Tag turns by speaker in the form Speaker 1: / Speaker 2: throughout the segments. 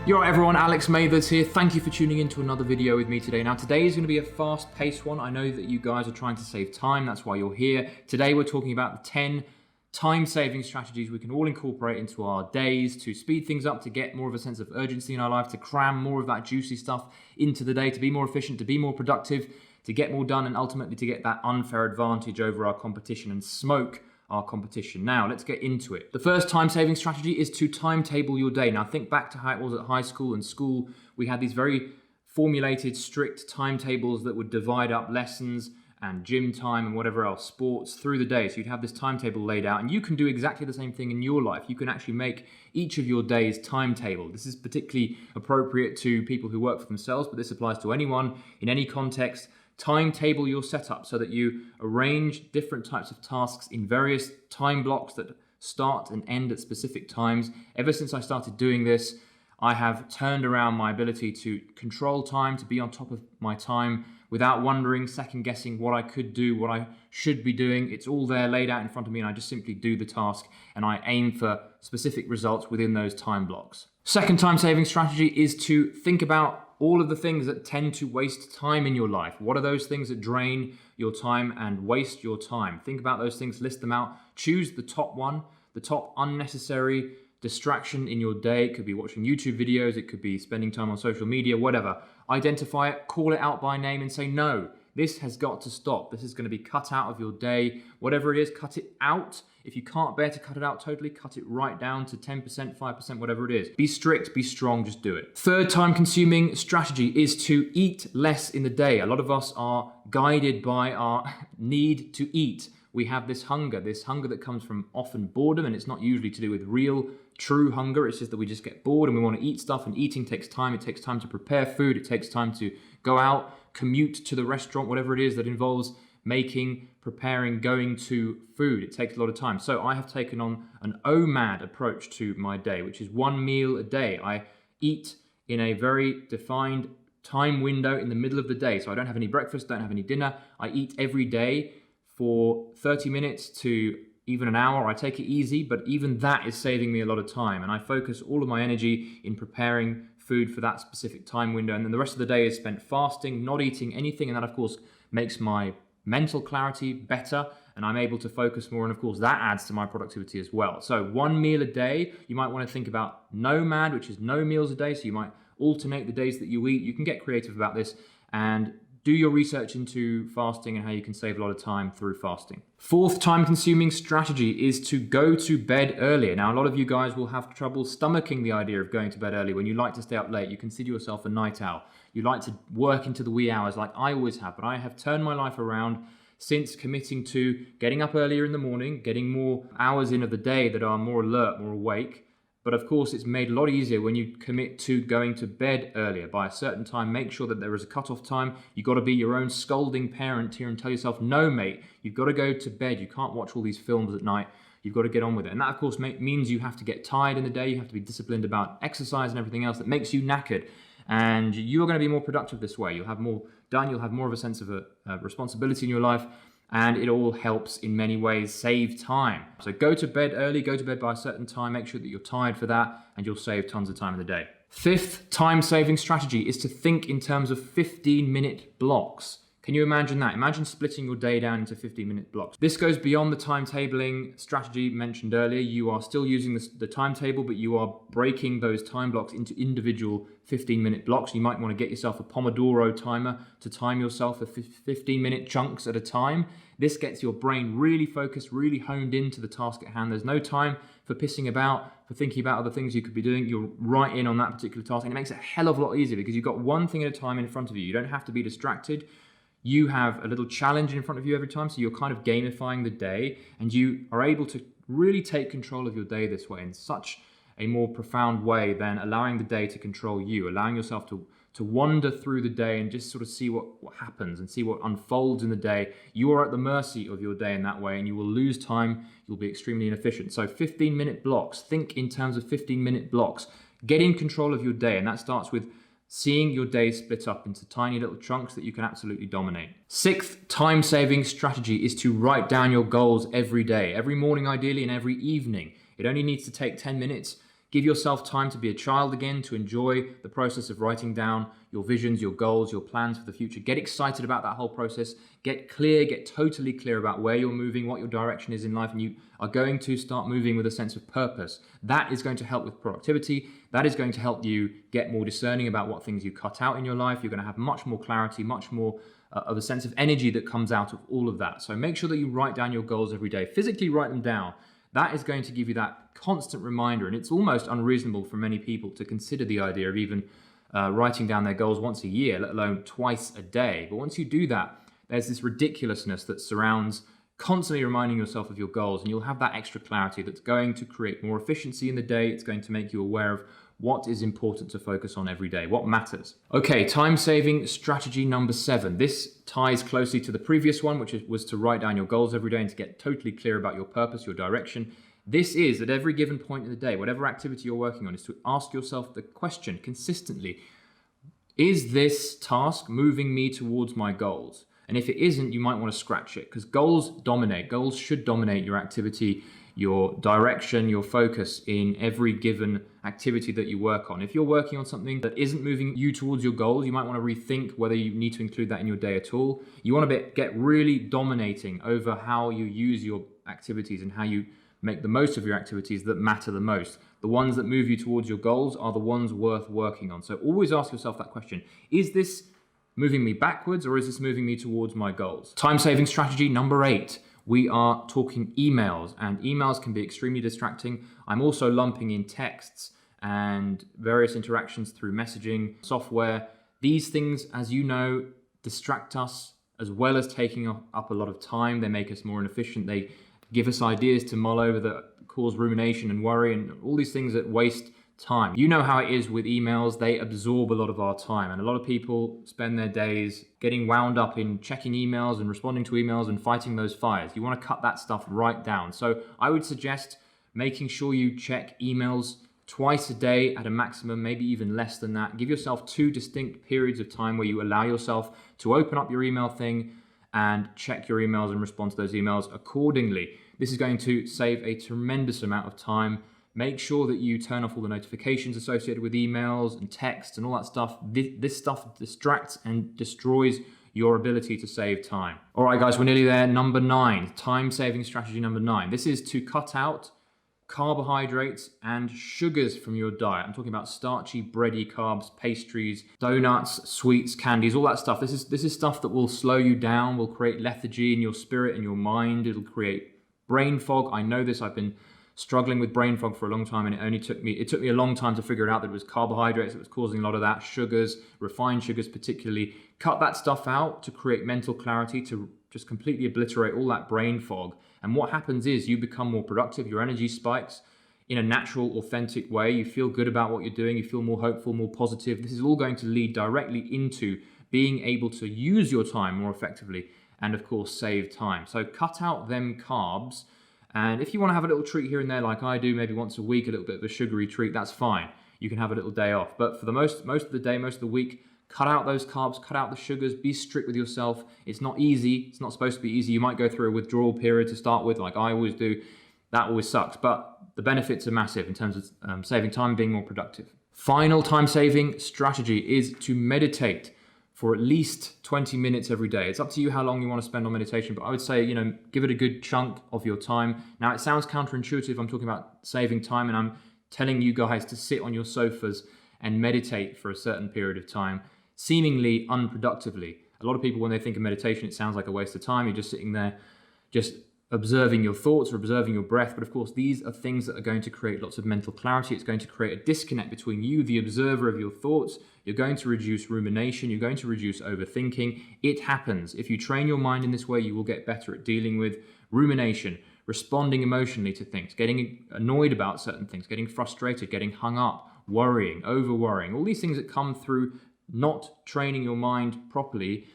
Speaker 1: Yo everyone, Alex Mathers here. Thank you for tuning in to another video with me today. Now today is going to be a fast-paced one. I know that you guys are trying to save time, that's why you're here. Today we're talking about the 10 time-saving strategies we can all incorporate into our days to speed things up, to get more of a sense of urgency in our life, to cram more of that juicy stuff into the day, to be more efficient, to be more productive, to get more done, and ultimately to get that unfair advantage over our competition and smoke our competition. Now, let's get into it. The first time-saving strategy is to timetable your day. Now, think back to how it was at high school and school. We had these very formulated, strict timetables that would divide up lessons and gym time and whatever else, sports, through the day. So you'd have this timetable laid out, and you can do exactly the same thing in your life. You can actually make each of your days timetable. This is particularly appropriate to people who work for themselves, but this applies to anyone in any context. Timetable your setup so that you arrange different types of tasks in various time blocks that start and end at specific times. Ever since I started doing this, I have turned around my ability to control time, to be on top of my time without wondering, second guessing what I could do, what I should be doing. It's all there laid out in front of me, and I just simply do the task and I aim for specific results within those time blocks. Second time-saving strategy is to think about all of the things that tend to waste time in your life. What are those things that drain your time and waste your time? Think about those things, list them out. Choose the top one, the top unnecessary distraction in your day. It could be watching YouTube videos, it could be spending time on social media, whatever. Identify it, call it out by name and say, no, this has got to stop. This is going to be cut out of your day. Whatever it is, cut it out. If you can't bear to cut it out totally, cut it right down to 10%, 5%, whatever it is. Be strict, be strong, just do it. Third time-consuming strategy is to eat less in the day. A lot of us are guided by our need to eat. We have this hunger that comes from often boredom, and it's not usually to do with real, true hunger. It's just that we just get bored and we want to eat stuff, and eating takes time. It takes time to prepare food. It takes time to go out, commute to the restaurant, whatever it is that involves making, preparing, going to food. It takes a lot of time. So I have taken on an OMAD approach to my day, which is one meal a day. I eat in a very defined time window in the middle of the day. So I don't have any breakfast, don't have any dinner. I eat every day for 30 minutes to even an hour. I take it easy, but even that is saving me a lot of time. And I focus all of my energy in preparing food for that specific time window. And then the rest of the day is spent fasting, not eating anything. And that, of course, makes my mental clarity better, and I'm able to focus more, and of course that adds to my productivity as well. So one meal a day. You might want to think about NOMAD, which is no meals a day, so you might alternate the days that you eat. You can get creative about this and do your research into fasting and how you can save a lot of time through fasting. Fourth time-consuming strategy is to go to bed earlier. Now, a lot of you guys will have trouble stomaching the idea of going to bed early when you like to stay up late. You consider yourself a night owl. You like to work into the wee hours like I always have, but I have turned my life around since committing to getting up earlier in the morning, getting more hours in of the day that are more alert, more awake. But of course, it's made a lot easier when you commit to going to bed earlier by a certain time. Make sure that there is a cutoff time. You've got to be your own scolding parent here and tell yourself, no, mate, you've got to go to bed. You can't watch all these films at night. You've got to get on with it. And that, of course, means you have to get tired in the day. You have to be disciplined about exercise and everything else that makes you knackered. And you're going to be more productive this way. You'll have more done. You'll have more of a sense of a responsibility in your life. And it all helps in many ways save time. So go to bed early, go to bed by a certain time, make sure that you're tired for that, and you'll save tons of time in the day. Fifth time-saving strategy is to think in terms of 15-minute blocks. Can you imagine that? Imagine splitting your day down into 15-minute blocks. This goes beyond the timetabling strategy mentioned earlier. You are still using the timetable, but you are breaking those time blocks into individual 15-minute blocks. You might want to get yourself a Pomodoro timer to time yourself for 15-minute chunks at a time. This gets your brain really focused, really honed into the task at hand. There's no time for pissing about, for thinking about other things you could be doing. You're right in on that particular task, and it makes it a hell of a lot easier because you've got one thing at a time in front of you. You don't have to be distracted. You have a little challenge in front of you every time, so you're kind of gamifying the day, and you are able to really take control of your day this way in such a more profound way than allowing the day to control you, allowing yourself to wander through the day and just sort of see what happens and see what unfolds in the day. You are at the mercy of your day in that way, and you will lose time. You'll be extremely inefficient. So 15-minute blocks. Think in terms of 15-minute blocks. Get in control of your day, and that starts with seeing your day split up into tiny little chunks that you can absolutely dominate. Sixth time-saving strategy is to write down your goals every day, every morning ideally, and every evening. It only needs to take 10 minutes. Give yourself time to be a child again, to enjoy the process of writing down your visions, your goals, your plans for the future. Get excited about that whole process. Get clear, get totally clear about where you're moving, what your direction is in life, and you are going to start moving with a sense of purpose. That is going to help with productivity. That is going to help you get more discerning about what things you cut out in your life. You're going to have much more clarity, much more of a sense of energy that comes out of all of that. So make sure that you write down your goals every day. Physically write them down. That is going to give you that constant reminder, and it's almost unreasonable for many people to consider the idea of even writing down their goals once a year, let alone twice a day. But once you do that, there's this ridiculousness that surrounds constantly reminding yourself of your goals, and you'll have that extra clarity that's going to create more efficiency in the day. It's going to make you aware of what is important to focus on every day, what matters. Okay, time-saving strategy number 7. This ties closely to the previous one, which was to write down your goals every day and to get totally clear about your purpose, your direction. This is, at every given point in the day, whatever activity you're working on, is to ask yourself the question consistently, is this task moving me towards my goals? And if it isn't, you might want to scratch it, because goals dominate. Goals should dominate your activity, your direction, your focus in every given activity that you work on. If you're working on something that isn't moving you towards your goals, you might want to rethink whether you need to include that in your day at all. You want to get really dominating over how you use your activities and how you make the most of your activities that matter the most. The ones that move you towards your goals are the ones worth working on. So always ask yourself that question. Is this moving me backwards, or is this moving me towards my goals? Time-saving strategy number 8. We are talking emails, and emails can be extremely distracting. I'm also lumping in texts and various interactions through messaging software. These things, as you know, distract us as well as taking up a lot of time. They make us more inefficient. They give us ideas to mull over that cause rumination and worry and all these things that waste time. You know how it is with emails. They absorb a lot of our time, and a lot of people spend their days getting wound up in checking emails and responding to emails and fighting those fires. You want to cut that stuff right down. So I would suggest making sure you check emails twice a day at a maximum, maybe even less than that. Give yourself 2 distinct periods of time where you allow yourself to open up your email thing and check your emails and respond to those emails accordingly. This is going to save a tremendous amount of time. Make sure that you turn off all the notifications associated with emails and texts and all that stuff. This stuff distracts and destroys your ability to save time. All right, guys, we're nearly there. Number 9, time-saving strategy number 9. This is to cut out carbohydrates and sugars from your diet. I'm talking about starchy, bready carbs, pastries, donuts, sweets, candies, all that stuff. This is stuff that will slow you down, will create lethargy in your spirit and your mind. It'll create brain fog. I know this. I've been struggling with brain fog for a long time, and it took me a long time to figure it out that it was carbohydrates that was causing a lot of that, sugars, refined sugars particularly. Cut that stuff out to create mental clarity, to just completely obliterate all that brain fog. And what happens is you become more productive, your energy spikes in a natural, authentic way. You feel good about what you're doing, you feel more hopeful, more positive. This is all going to lead directly into being able to use your time more effectively and, of course, save time. So cut out them carbs. And if you want to have a little treat here and there like I do, maybe once a week, a little bit of a sugary treat, that's fine. You can have a little day off. But for the most of the day, most of the week, cut out those carbs, cut out the sugars, be strict with yourself. It's not easy. It's not supposed to be easy. You might go through a withdrawal period to start with, like I always do. That always sucks. But the benefits are massive in terms of saving time, being more productive. Final time-saving strategy is to meditate for at least 20 minutes every day. It's up to you how long you want to spend on meditation, but I would say, give it a good chunk of your time. Now, it sounds counterintuitive. I'm talking about saving time, and I'm telling you guys to sit on your sofas and meditate for a certain period of time, seemingly unproductively. A lot of people, when they think of meditation, it sounds like a waste of time. You're just sitting there, just observing your thoughts or observing your breath. But of course, these are things that are going to create lots of mental clarity. It's going to create a disconnect between you, the observer of your thoughts. You're going to reduce rumination. You're going to reduce overthinking. It happens. If you train your mind in this way, you will get better at dealing with rumination, responding emotionally to things, getting annoyed about certain things, getting frustrated, getting hung up, worrying, over-worrying, all these things that come through not training your mind properly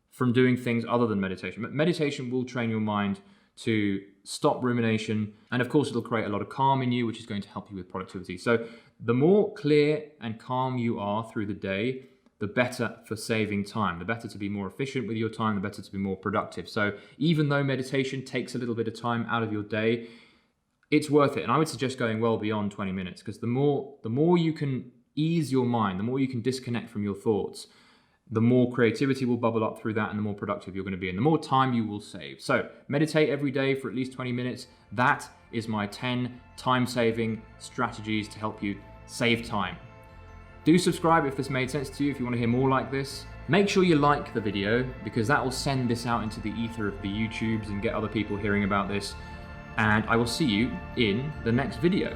Speaker 1: from doing things other than meditation. But meditation will train your mind to stop rumination, and of course it'll create a lot of calm in you, which is going to help you with productivity. So the more clear and calm you are through the day, the better for saving time, the better to be more efficient with your time, the better to be more productive. So even though meditation takes a little bit of time out of your day, it's worth it. And I would suggest going well beyond 20 minutes, because the more you can ease your mind, the more you can disconnect from your thoughts, the more creativity will bubble up through that, and the more productive you're going to be, and the more time you will save. So meditate every day for at least 20 minutes. That is my 10 time-saving strategies to help you save time. Do subscribe if this made sense to you, if you want to hear more like this. Make sure you like the video, because that will send this out into the ether of the YouTubes and get other people hearing about this. And I will see you in the next video.